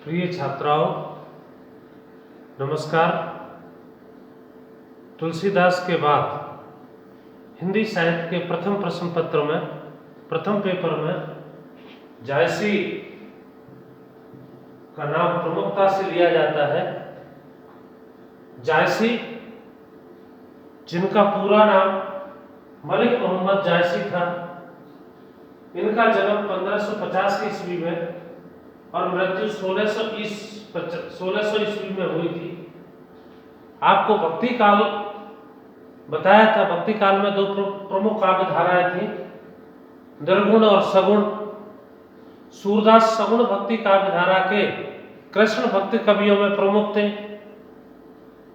प्रिय छात्राओं, नमस्कार। तुलसीदास के बाद हिंदी साहित्य के प्रथम प्रश्न पत्र में प्रथम पेपर में जायसी का नाम प्रमुखता से लिया जाता है। जायसी, जिनका पूरा नाम मलिक मोहम्मद जायसी था, इनका जन्म 1550 ईस्वी में और मृत्यु 1600 ईस्वी में हुई थी। आपको भक्ति काल बताया था। भक्ति काल में दो प्रमुख काव्य धाराएं थी, निर्गुण और सगुण। सूरदास सगुण भक्ति काव्य धारा के कृष्ण भक्ति कवियों में प्रमुख थे।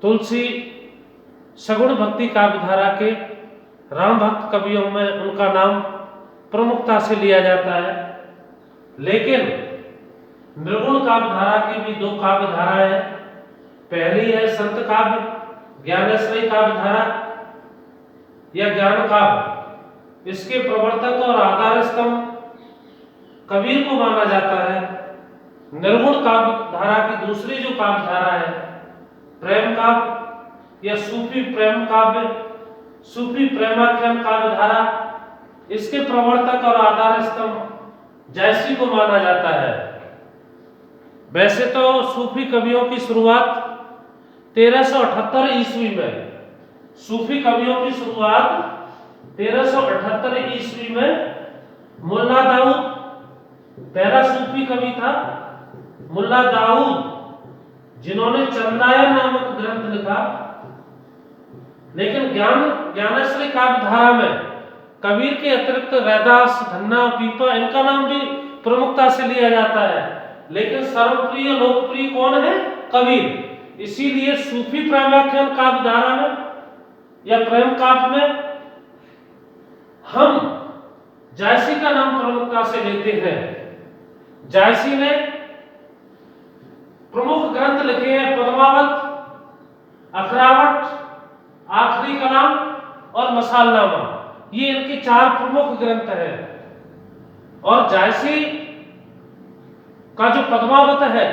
तुलसी सगुण भक्ति काव्य धारा के राम भक्त कवियों में उनका नाम प्रमुखता से लिया जाता है। लेकिन निर्गुण काव्य धारा की भी दो काव्य धाराएं हैं। पहली है संत काव्य ज्ञानेश्वरी काव्य धारा या ज्ञान काव्य। इसके प्रवर्तक और आधार स्तंभ कबीर को माना जाता है। निर्गुण काव्य धारा की दूसरी जो काव्य धारा है प्रेम काव्य या सूफी प्रेम काव्य, सूफी प्रेमाख्यान काव्य धारा, इसके प्रवर्तक और आधार स्तंभ जायसी को माना जाता है। वैसे तो सूफी कवियों की शुरुआत 1378 ईस्वी में, सूफी कवियों की शुरुआत 1378 ईस्वी में मुल्ला दाऊद पहला सूफी कवि था। मुल्ला दाऊद, जिन्होंने चंद्रायन नामक ग्रंथ लिखा। लेकिन ज्ञानेश्वरी काव्य धारा में कबीर के अतिरिक्त रैदास, धन्ना, पीपा, इनका नाम भी प्रमुखता से लिया जाता है। लेकिन सर्वप्रिय लोकप्रिय कौन है? कबीर। इसीलिए सूफी प्रेमाख्यान काव्य धारा में या प्रेम काव्य में हम जायसी का नाम प्रमुखता से लेते हैं। जायसी ने प्रमुख ग्रंथ लिखे हैं पद्मावत, अखरावट, आखिरी कलाम और मसालनामा। ये इनके चार प्रमुख ग्रंथ हैं। और जायसी का जो पद्मावत है,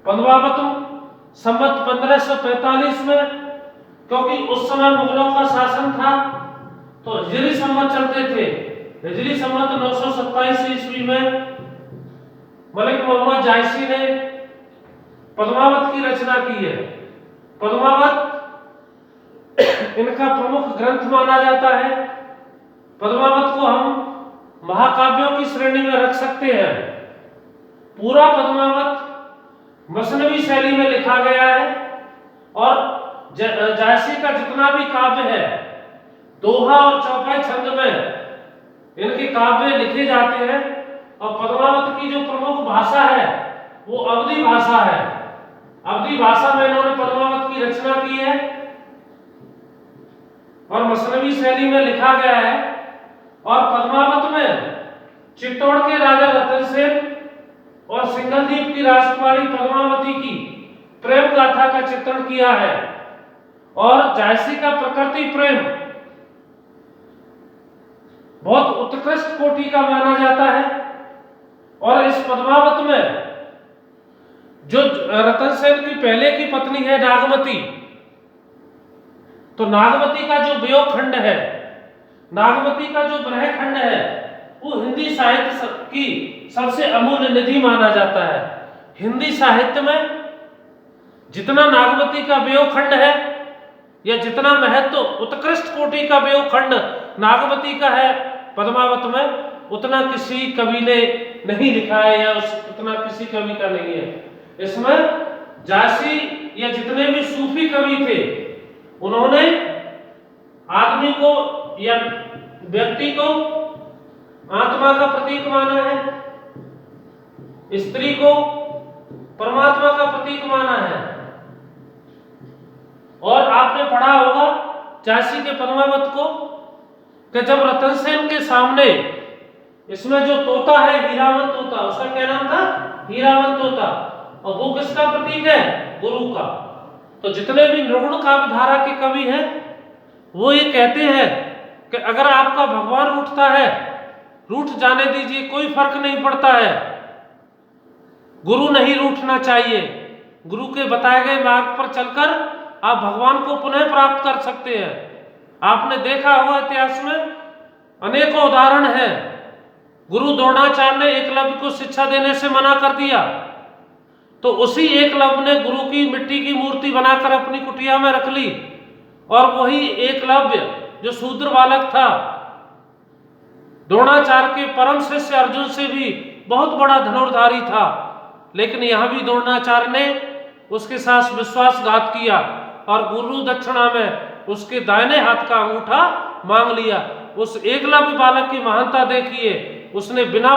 पद्मावत संवत 1545 में, क्योंकि उस समय मुगलों का शासन था तो हिजरी संवत चलते थे। हिजरी संवत 927 ईस्वी में मलिक मोहम्मद जायसी ने पद्मावत की रचना की है। पद्मावत इनका प्रमुख ग्रंथ माना जाता है। पद्मावत को हम महाकाव्यों की श्रेणी में रख सकते हैं। पूरा पद्मावत मसनवी शैली में लिखा गया है और जायसी का जितना भी काव्य है दोहा और चौपाई छंद में इनके काव्य लिखे जाते हैं। और पद्मावत की जो प्रमुख भाषा है वो अवधी भाषा है। अवधी भाषा में इन्होंने पद्मावत की रचना की है और मसनवी शैली में लिखा गया है। और पद्मावत में चित्तौड़ के राजा रतन सेन और सिंघलदीप की राजकुमारी पद्मावती की प्रेम गाथा का चित्रण किया है। और जायसी का प्रकृति प्रेम बहुत उत्कृष्ट कोटि का माना जाता है। और इस पद्मावत में जो रतन सेन की पहले की पत्नी है नागमती, तो नागमती का जो वियोग खंड है, नागमती का जो विरह खंड है, वो हिंदी साहित्य की सबसे अमूल्य निधि माना जाता है। हिंदी साहित्य में जितना नागमती का वियोग खंड है या जितना महत्व उत्कृष्ट कोटि का वियोग खंड नागमती का है पद्मावत में, उतना किसी कवि ने नहीं लिखा है या उतना किसी कवि का नहीं है। इसमें जायसी या जितने भी सूफी कवि थे उन्होंने आदमी को या व्यक्ति को आत्मा का प्रतीक माना है, स्त्री को परमात्मा का प्रतीक माना है। और आपने पढ़ा होगा जायसी के पद्मावत को कि जब रतन सेन के सामने इसमें जो तोता है हीरावन तोता, उसका क्या नाम था? हीरावन तोता। और वो किसका प्रतीक है? गुरु का। तो जितने भी निर्गुण काव्य धारा के कवि हैं वो ये कहते हैं कि अगर आपका भगवान रूठता है रूठ जाने दीजिए, कोई फर्क नहीं पड़ता है। गुरु नहीं रूठना चाहिए। गुरु के बताए गए मार्ग पर चलकर आप भगवान को पुनः प्राप्त कर सकते हैं। आपने देखा होगा इतिहास में अनेकों उदाहरण हैं। गुरु द्रोणाचार्य ने एकलव्य को शिक्षा देने से मना कर दिया, तो उसी एकलव्य ने गुरु की मिट्टी की मूर्ति बनाकर अपनी कुटिया में रख ली, और वही एकलव्य जो शूद्र बालक था, द्रोणाचार्य के परम शिष्य अर्जुन से भी बहुत बड़ा धनुर्धारी था, लेकिन यहां भी द्रोणाचार्य ने उसके साथ विश्वासघात किया और गुरु दक्षिणा में उसके दाहिने हाथ का अंगूठा मांग लिया। उस एकलव्य बालक की महानता देखिए, उसने बिना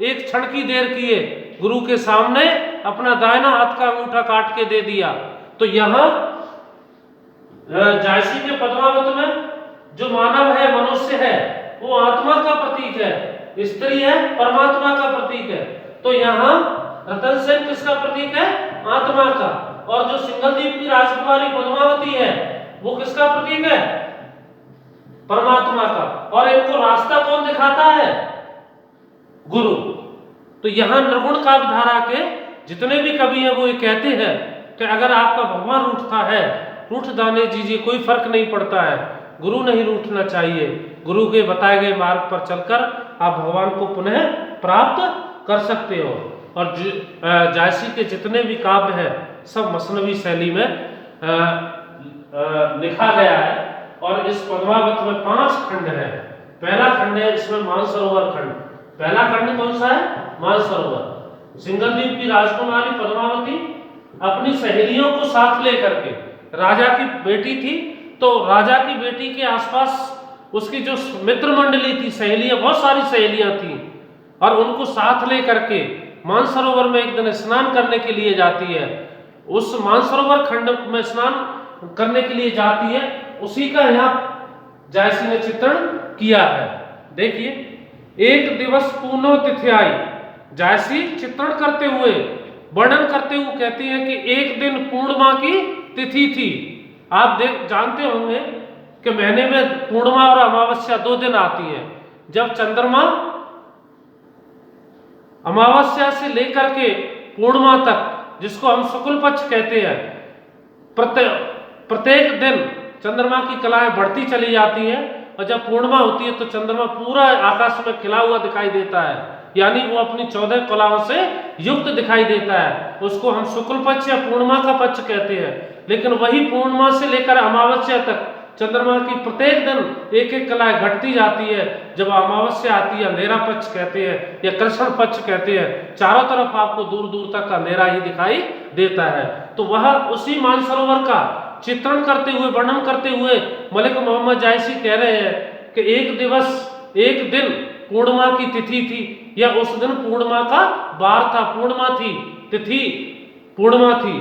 एक क्षण की देर किए गुरु के सामने अपना दाहिना हाथ का अंगूठा काट के दे दिया। तो यहां जायसी के पद्मावत में जो मानव है, मनुष्य है, वो आत्मा का प्रतीक है, स्त्री है परमात्मा का प्रतीक है। तो यहाँ रतन सेन किसका प्रतीक है? आत्मा का। और जो सिंगलदीप की राजकुमारी पद्मावती है वो किसका प्रतीक है? परमात्मा का। और इनको रास्ता कौन दिखाता है? गुरु। तो यहाँ निर्गुण काव्य धारा के जितने भी कवि हैं वो ये कहते हैं कि अगर आपका भगवान रूठता है, रूठ जाने दीजिए, कोई फर्क नहीं पड़ता है, गुरु नहीं रूठना चाहिए। गुरु के बताए गए मार्ग पर चलकर आप भगवान को पुनः प्राप्त कर सकते हो। और जायसी के जितने भी काव्य हैं सब मसनवी शैली में लिखा गया है। और इस पद्मावत में 5 खंड है। पहला खंड है इसमें मानसरोवर खंड। पहला खंड कौन सा है? मानसरोवर। सिंगलदीप की राजकुमारी पद्मावती अपनी सहेलियों को साथ लेकर के, राजा की बेटी थी तो राजा की बेटी के आसपास उसकी जो मित्र मंडली थी, सहेलियां, बहुत सारी सहेलियां थी, और उनको साथ लेकर के मानसरोवर में एक दिन स्नान करने के लिए जाती है। उस मानसरोवर खंड में स्नान करने के लिए जाती है, उसी का यहाँ जायसी ने चित्रण किया है। देखिए, एक दिवस पूर्णो तिथि आई। जायसी चित्रण करते हुए, वर्णन करते हुए कहती है कि एक दिन पूर्णिमा की तिथि थी। आप जानते होंगे कि महीने में पूर्णिमा और अमावस्या 2 दिन आती है। जब चंद्रमा अमावस्या से लेकर के पूर्णिमा तक, जिसको हम शुक्ल पक्ष कहते हैं, प्रत्येक दिन चंद्रमा की कलाएं बढ़ती चली जाती है, और जब पूर्णिमा होती है तो चंद्रमा पूरा आकाश में खिला हुआ दिखाई देता है, यानी वो अपनी 14 कलाओं से युक्त दिखाई देता है। उसको हम शुक्ल पक्ष या पूर्णिमा का पक्ष कहते हैं। लेकिन वही पूर्णिमा से लेकर अमावस्या तक चंद्रमा की प्रत्येक दिन एक एक कला घटती जाती है। जब अमावस्या आती है अंधेरा पक्ष कहते हैं या कृष्ण पक्ष कहते हैं, चारों तरफ आपको दूर दूर तक अंधेरा ही दिखाई देता है। तो वह उसी मानसरोवर का चित्रण करते हुए, वर्णन करते हुए मलिक मोहम्मद जायसी कह रहे हैं कि एक दिवस, एक दिन पूर्णिमा की तिथि थी, या उस दिन पूर्णिमा का वार था, पूर्णिमा थी, तिथि पूर्णिमा थी।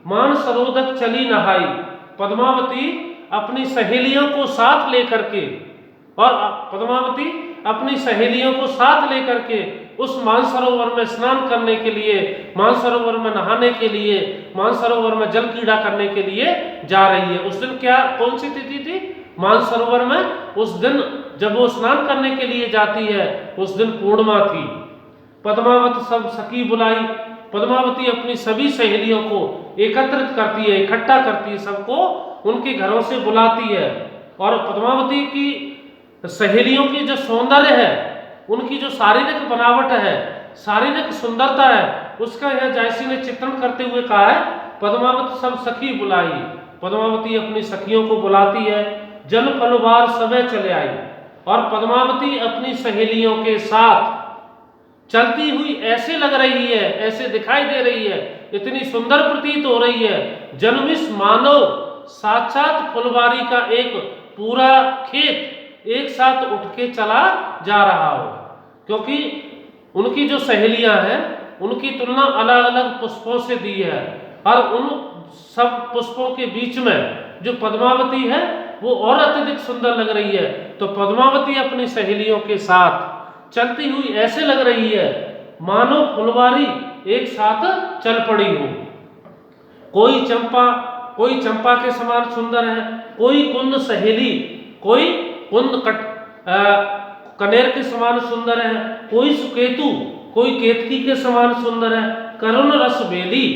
मानसरोवर चली नहाई। पद्मावती अपनी सहेलियों को साथ लेकर के, और पद्मावती अपनी सहेलियों को साथ लेकर के उस मानसरोवर में स्नान करने के लिए, मानसरोवर में नहाने के लिए, मानसरोवर में जल क्रीड़ा करने के लिए जा रही है। उस दिन क्या, कौन सी तिथि थी? मानसरोवर में उस दिन जब वो स्नान करने के लिए जाती है, उस दिन पूर्णिमा थी। पद्मावत सब सखी बुलाई। पद्मावती अपनी सभी सहेलियों को एकत्रित करती है, इकट्ठा करती है, सबको उनके घरों से बुलाती है। और पद्मावती की सहेलियों की जो सौंदर्य है, उनकी जो शारीरिक बनावट है, शारीरिक सुंदरता है, उसका यह जायसी ने चित्रण करते हुए कहा है, पद्मावत सब सखी बुलाई। पद्मावती अपनी सखियों को बुलाती है। जल फलवार सवे चले आई। और पद्मावती अपनी सहेलियों के साथ चलती हुई ऐसे लग रही है, ऐसे दिखाई दे रही है, इतनी सुंदर प्रतीत हो रही है, जन्मिस मानो साक्षात फुलवारी का एक पूरा खेत एक साथ उठ के चला जा रहा हो। क्योंकि उनकी जो सहेलियां हैं उनकी तुलना अलग अलग पुष्पों से दी है, और उन सब पुष्पों के बीच में जो पद्मावती है वो और अत्यधिक सुंदर लग रही है। तो पद्मावती अपनी सहेलियों के साथ चलती हुई ऐसे लग रही है मानो फुलवारी एक साथ चल पड़ी हो। कोई चंपा के समान सुंदर है, कोई कुंद सहेली, कोई कुंद कनेर के समान सुंदर है, कोई सुकेतु, कोई केतकी के समान सुंदर है, करुण रस बेली,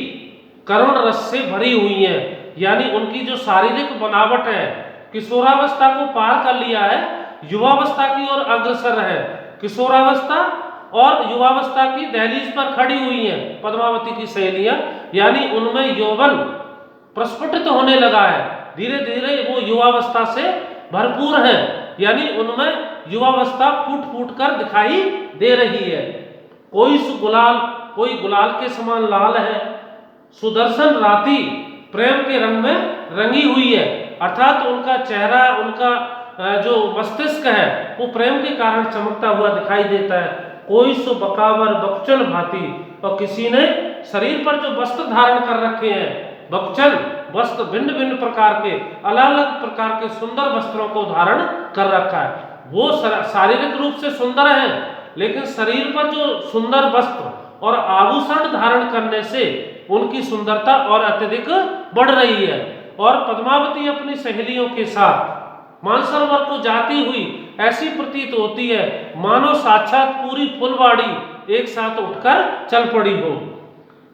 करुण रस से भरी हुई है, यानी उनकी जो शारीरिक बनावट है किशोरावस्था को पार कर लिया है, युवावस्था की ओर अग्रसर है। किशोरावस्था और युवावस्था की दहलीज पर खड़ी हुई हैं पद्मावती की सहेलियां, यानी उनमें यौवन प्रस्फुटित होने लगा है, धीरे धीरे वो युवावस्था से भरपूर है, यानी उनमें युवावस्था फूट फूट कर दिखाई दे रही है। कोई गुलाल के समान लाल है, सुदर्शन राती प्रेम के रंग में रंगी हुई है, अर्थात उनका चेहरा, उनका जो मस्तिष्क है वो प्रेम के कारण चमकता हुआ दिखाई देता है। कोई सो बकावर बकचन भांति, और किसी ने शरीर पर जो वस्त्र धारण कर रखे हैं, बकचन वस्त्र, भिन्न भिन्न प्रकार के अलग अलग प्रकार के सुंदर वस्त्रों को धारण कर रखा है। वो शारीरिक रूप से सुंदर है, लेकिन शरीर पर जो सुंदर वस्त्र और आभूषण धारण करने से उनकी सुंदरता और अत्यधिक बढ़ रही है। और पद्मावती अपनी सहेलियों के साथ मानसरोवर को जाती हुई ऐसी प्रतीत होती है मानो साक्षात पूरी फुलवाड़ी एक साथ उठकर चल पड़ी हो।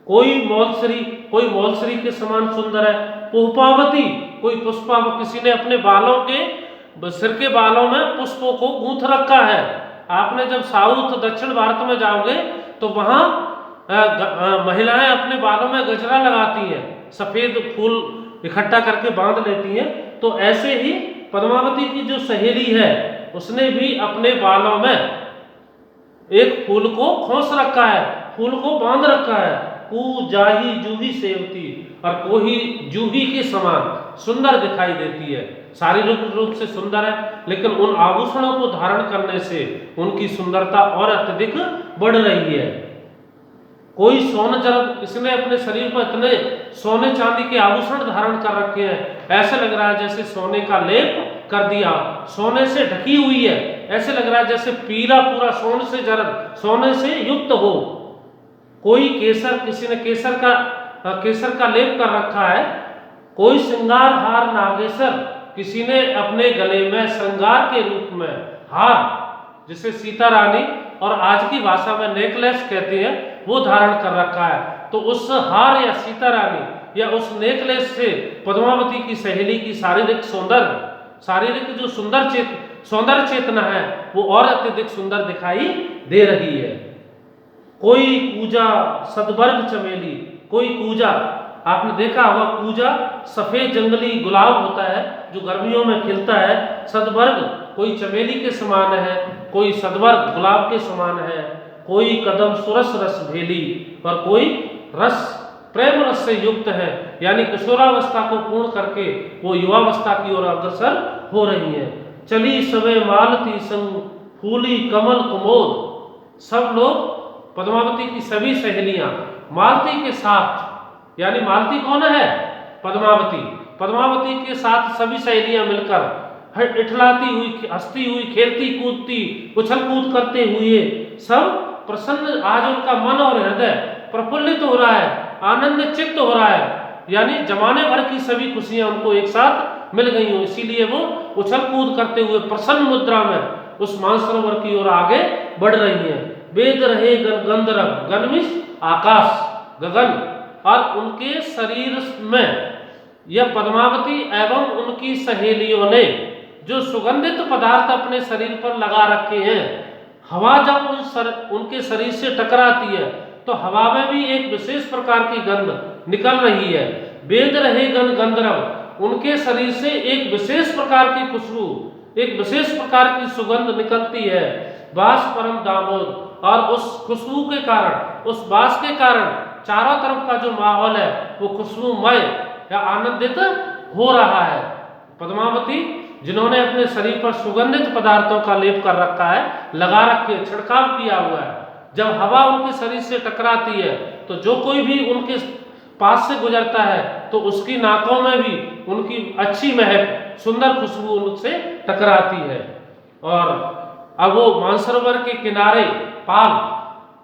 कोई मौलश्री के समान सुंदर है, पुष्पावती कोई पुष्पावती, किसी ने अपने बालों के सिर के बालों में पुष्पों को गूंथ रखा है। आपने जब साउथ दक्षिण भारत में जाओगे तो वहां महिलाएं अपने बालों में गजरा लगाती हैं, सफेद फूल इकट्ठा करके बांध लेती हैं। तो ऐसे ही पद्मावती की जो सहेली है उसने भी अपने बालों में एक फूल को खोस रखा है, फूल को बांध रखा है। कू जाही जूही सेवती, और कोई जूही के समान सुंदर दिखाई देती है, शारीरिक रूप से सुंदर है, लेकिन उन आभूषणों को धारण करने से उनकी सुंदरता और अत्यधिक बढ़ रही है। कोई सोने जब इसने अपने शरीर पर इतने सोने चांदी के आभूषण धारण कर रखे हैं, ऐसे लग रहा है जैसे सोने का लेप कर दिया, सोने से ढकी हुई है, ऐसे लग रहा है जैसे पीला पूरा सोने से युक्त हो। कोई केसर, किसी ने केसर का लेप कर रखा है। कोई श्रृंगार हार नागेश्वर, किसी ने अपने गले में श्रृंगार के रूप में हार, जिसे सीता रानी और आज की भाषा में नेकलेस कहते हैं, वो धारण कर रखा है। तो उस हार या सीता रानी या उस नेकलेस से पद्मावती की सहेली की शारीरिक जो सौंदर्य चेतना है वो और अत्यधिक सुंदर दिखाई दे रही है। कोई कूजा सदबर्ग चमेली, कोई कूजा, आपने देखा होगा कूजा सफेद जंगली गुलाब होता है जो गर्मियों में खिलता है। सदबर्ग कोई चमेली के समान है, कोई सदबर्ग गुलाब के समान है। कोई कदम सुरस रस भेली, और कोई प्रेम रस से युक्त है, यानी किशोरावस्था को पूर्ण करके वो युवावस्था की ओर अग्रसर हो रही है। चली सवे मालती संग फूली कमल कुमोद, सब लोग पद्मावती की सभी सहेलियां मालती के साथ, यानी मालती कौन है? पद्मावती के साथ सभी सहेलियां मिलकर इठलाती हुई, हंसती हुई, खेलती कूदती, उछल कूद करते हुए सब प्रसन्न, आज उनका मन और हृदय प्रफुल्लित हो रहा है, आनंद चित्त हो रहा है, यानी जमाने भर की सभी खुशियां उनको एक साथ मिल गई हो, इसीलिए वो उछल कूद करते हुए प्रसन्न मुद्रा में उस मानसरोवर की ओर आगे बढ़ रही हैं। वेद रहे गंधर्व गगनमिश आकाश गगन, और उनके शरीर में यह पद्मावती एवं उनकी सहेलियों ने जो सुगंधित पदार्थ अपने शरीर पर लगा रखे हैं, हवा जब उनके शरीर से टकराती है तो हवा में भी एक विशेष प्रकार की गंध निकल रही है। वेद रहे गंधर्व, उनके शरीर से एक विशेष प्रकार की खुशबू, एक विशेष प्रकार की सुगंध निकलती है। बास परम दामोद, और उस खुशबू के कारण, उस बास के कारण चारों तरफ का जो माहौल है वो खुशबूमय या आनंदित हो रहा है। पद्मावती जिन्होंने अपने शरीर पर सुगंधित पदार्थों का लेप कर रखा है, लगा रखे, छिड़काव किया हुआ है, जब हवा उनके शरीर से टकराती है तो जो कोई भी उनके पास से गुजरता है तो उसकी नाकों में भी उनकी अच्छी महक, सुंदर खुशबू उनसे टकराती है। और अब वो मानसरोवर के किनारे,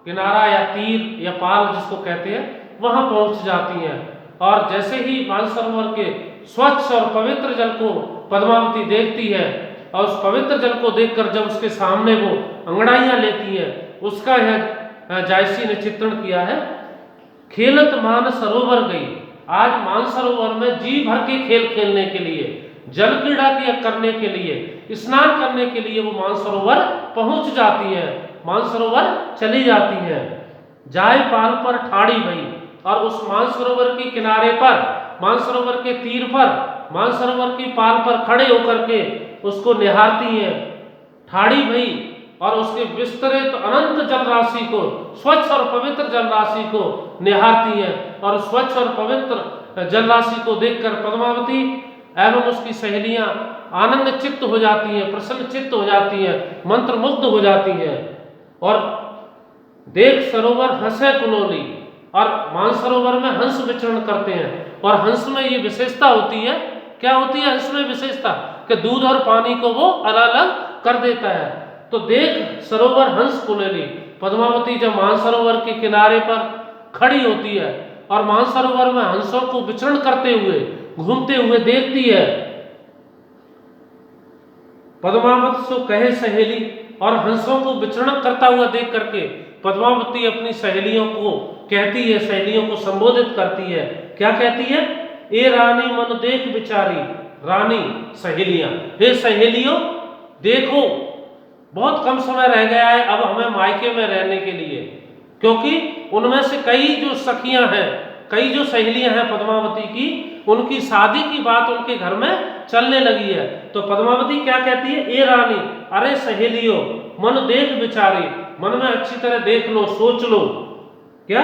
किनारा या तीर या पाल जिसको कहते हैं, वहां पहुंच जाती हैं। और जैसे ही मानसरोवर के स्वच्छ और पवित्र जल को पद्मावती देखती है, और उस पवित्र जल को देखकर जब उसके सामने वो अंगड़ाइयां लेती है, उसका यह जायसी ने चित्रण किया है। खेलत मान सरोवर गई, आज मानसरोवर में जी भर के खेल खेलने के लिए, जल क्रीड़ा करने के लिए, स्नान करने के लिए वो मानसरोवर पहुंच जाती है, मानसरोवर चली जाती है। जाय पाल पर ठाड़ी भई, और उस मानसरोवर के किनारे पर, मानसरोवर के तीर पर, मानसरोवर की पाल पर खड़े होकर के उसको निहारती है, ठाड़ी भई, और उसके विस्तृत अनंत जल राशि को, स्वच्छ और पवित्र जल राशि को निहारती है। और स्वच्छ और पवित्र जल राशि को देखकर पद्मावती एवं उसकी सहेलियां आनंद चित्त हो जाती हैं, प्रसन्न चित्त हो जाती हैं, मंत्रमुग्ध हो जाती हैं। और देख सरोवर हंसे कुलोली, और मानसरोवर में हंस विचरण करते हैं। और हंस में ये विशेषता होती है, क्या होती है हंस में विशेषता, कि दूध और पानी को वो अलग अलग कर देता है। तो देख सरोवर हंस कुलोली, पद्मावती जब मानसरोवर के किनारे पर खड़ी होती है और मानसरोवर में हंसों को विचरण करते हुए, घूमते हुए देखती है, पद्मावत सो कहे सहेली, और हंसों को विचरण करता हुआ देख करके पद्मावती अपनी सहेलियों को कहती है, सहेलियों को संबोधित करती है। क्या कहती है? ए रानी मन देख बिचारी, रानी सहेलियां, हे सहेलियों देखो, बहुत कम समय रह गया है अब हमें मायके में रहने के लिए, क्योंकि उनमें से कई जो सखियां हैं, कई जो सहेलियां हैं पद्मावती की, उनकी शादी की बात उनके घर में चलने लगी है। तो पद्मावती क्या कहती है? ए रानी, अरे सहेलियों, मन देख बिचारी, मन में अच्छी तरह देख लो, सोच लो, क्या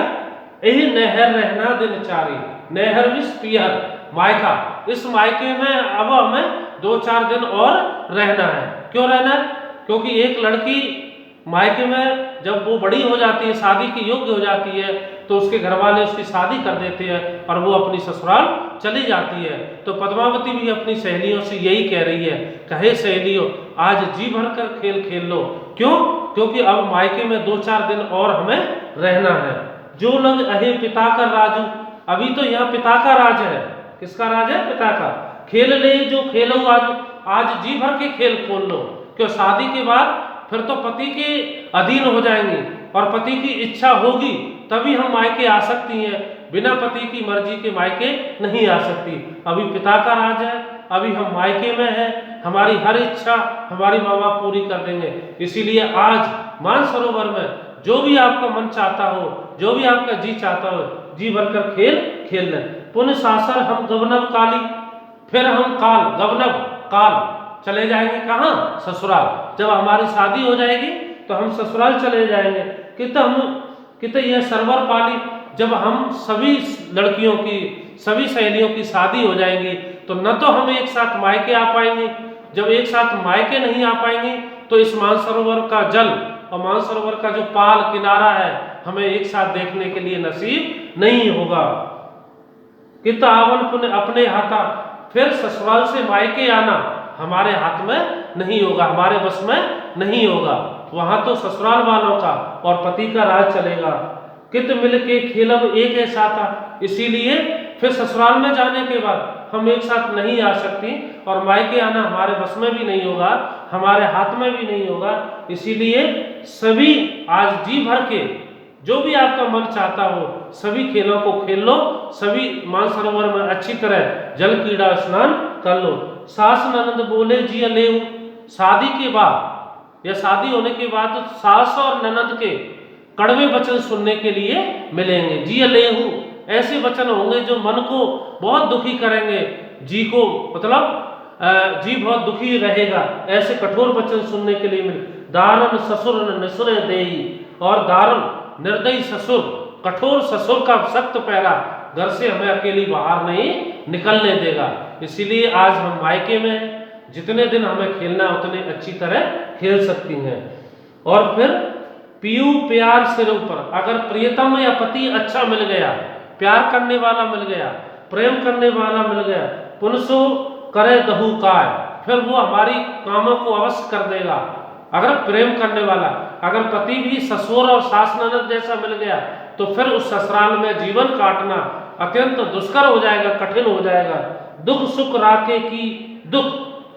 यही नहर रहना दिन चारी, नहर विस पियर, मायका, इस मायके में अब हमें 2-4 दिन और रहना है। क्यों रहना है? क्योंकि एक लड़की मायके में जब वो बड़ी हो जाती है, शादी की योग्य हो जाती है, तो उसके घर वाले उसकी शादी कर देते हैं और वो अपनी ससुराल चली जाती है। तो पद्मावती भी अपनी सहेलियों से यही कह रही है, कहे सहेलियों आज जी भर कर खेल खेल लो। क्यों? क्योंकि अब मायके में 2-4 दिन और हमें रहना है। जो लग अहे पिता का राजू, अभी तो यहाँ पिता का राज है। किसका राज है? पिता का। खेल ले जो खेलो आज, आज जी भर के खेल खोल लो। क्यों? शादी के बाद फिर तो पति के अधीन हो जाएंगे और पति की इच्छा होगी तभी हम मायके आ सकती हैं, बिना पति की मर्जी के मायके नहीं आ सकती। अभी पिता का राज है, अभी हम मायके में हैं, हमारी हर इच्छा हमारी माँ बाप पूरी कर देंगे। इसीलिए आज मानसरोवर में जो भी आपका मन चाहता हो, जो भी आपका जी चाहता हो, जी भरकर खेल खेल लें। पुण्य सासर हम गवनव काली, फिर हम काल, गवनव काल चले जाएंगे कहाँ? ससुराल। जब हमारी शादी हो जाएगी तो हम ससुराल चले जाएंगे। कितने यह सरवर पाली, जब हम सभी लड़कियों की, सभी सहेलियों की शादी हो जाएंगी तो न तो हम एक साथ मायके आ पाएंगे, जब एक साथ मायके नहीं आ पाएंगे तो इस मानसरोवर का जल और मानसरोवर का जो पाल किनारा है हमें एक साथ देखने के लिए नसीब नहीं होगा। कित आवन पुण्य अपने हाथा, फिर ससुराल से मायके आना हमारे हाथ में नहीं होगा, हमारे बस में नहीं होगा। वहां तो ससुराल वालों का और पति का राज चलेगा। कित मिल के खेलब एक ऐसा था, इसीलिए फिर ससुराल में जाने के बाद हम एक साथ नहीं आ सकती और मायके आना हमारे बस में भी नहीं होगा, हमारे हाथ में भी नहीं होगा। इसीलिए सभी आज जी भर के जो भी आपका मन चाहता हो सभी खेलों को खेल लो, सभी मानसरोवर में अच्छी तरह जल क्रीड़ा स्नान कर लो। सास ननद बोले जी लेऊ, शादी के बाद या शादी होने के बाद सास और ननद के कड़वे वचन सुनने के लिए मिलेंगे। जी लेऊ ऐसे वचन होंगे जो मन को बहुत दुखी करेंगे, जी को मतलब जी बहुत दुखी रहेगा, ऐसे कठोर वचन सुनने के लिए मिले। दारुण ससुर निसुर देई, और दारुण निर्दयी ससुर, कठोर ससुर का सख्त पैरा घर से हमें अकेली बाहर नहीं निकलने देगा। इसीलिए आज हम मायके में हैं, जितने दिन हमें खेलना है उतने अच्छी तरह खेल सकती हैं। और फिर पीयू प्यार सिर ऊपर, अगर प्रियतम या पति अच्छा मिल गया, प्यार करने वाला मिल गया, प्रेम करने वाला मिल गया, पुनसो करे दहु काय, फिर वो हमारी कामों को अवश्य कर देगा। अगर प्रेम करने वाला, अगर पति भी ससुर और सास ननद जैसा मिल गया तो फिर उस ससुराल में जीवन काटना अत्यंत दुष्कर हो जाएगा, कठिन हो जाएगा। दुख सुख राखे की दुख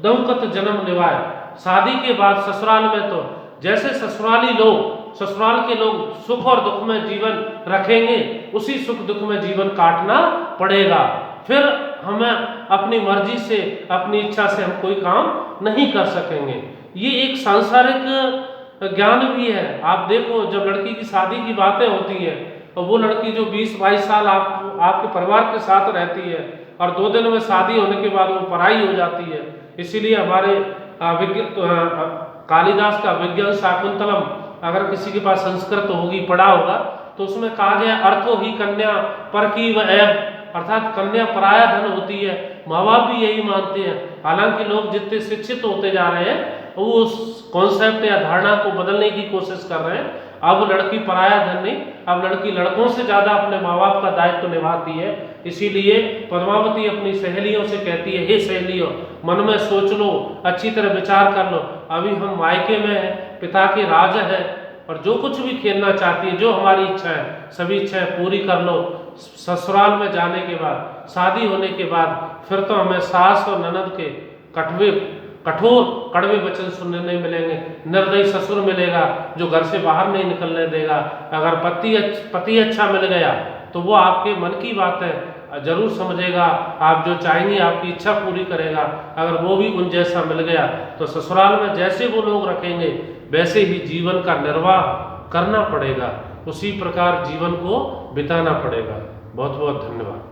दहुकत जन्म निभाए, शादी के बाद ससुराल में तो जैसे ससुराली लोग ससुराल के लोग सुख और दुख में जीवन रखेंगे, उसी सुख दुख में जीवन काटना पड़ेगा। फिर हमें अपनी मर्जी से, अपनी इच्छा से हम कोई काम नहीं कर सकेंगे। ये एक सांसारिक ज्ञान भी है। आप देखो, जब लड़की की शादी की बातें होती हैं और वो लड़की जो 20-22 साल आपके परिवार के साथ रहती है और 2 दिन में शादी होने के बाद वो पराई हो जाती है। इसीलिए हमारे कालिदास का विज्ञान शाकुंतलम, अगर किसी के पास संस्कृत होगी, पढ़ा होगा, तो उसमें कहा गया अर्थो ही कन्या पर की व ऐब, अर्थात कन्या पराया धन होती है। माँ बाप भी यही मानते हैं। हालांकि लोग जितने शिक्षित होते जा रहे हैं वो उस कॉन्सेप्ट या धारणा को बदलने की कोशिश कर रहे हैं। अब लड़की पराया धन नहीं, अब लड़की लड़कों से ज्यादा अपने माँ बाप का दायित्व निभाती है। इसीलिए पद्मावती अपनी सहेलियों से कहती है, हे सहेलियों, मन में सोच लो, अच्छी तरह विचार कर लो, अभी हम मायके में हैं, पिता के राज है, और जो कुछ भी खेलना चाहती है, जो हमारी इच्छा है, सभी इच्छाएं पूरी कर लो। ससुराल में जाने के बाद, शादी होने के बाद, फिर तो हमें सास और ननद के कठोर कड़वे वचन सुनने नहीं मिलेंगे। निर्दयी ससुर मिलेगा जो घर से बाहर नहीं निकलने देगा। अगर पति अच्छा मिल गया तो वो आपके मन की बात है जरूर समझेगा, आप जो चाहेंगे आपकी इच्छा पूरी करेगा। अगर वो भी उन जैसा मिल गया तो ससुराल में जैसे वो लोग रखेंगे वैसे ही जीवन का निर्वाह करना पड़ेगा, उसी प्रकार जीवन को बिताना पड़ेगा। बहुत बहुत धन्यवाद।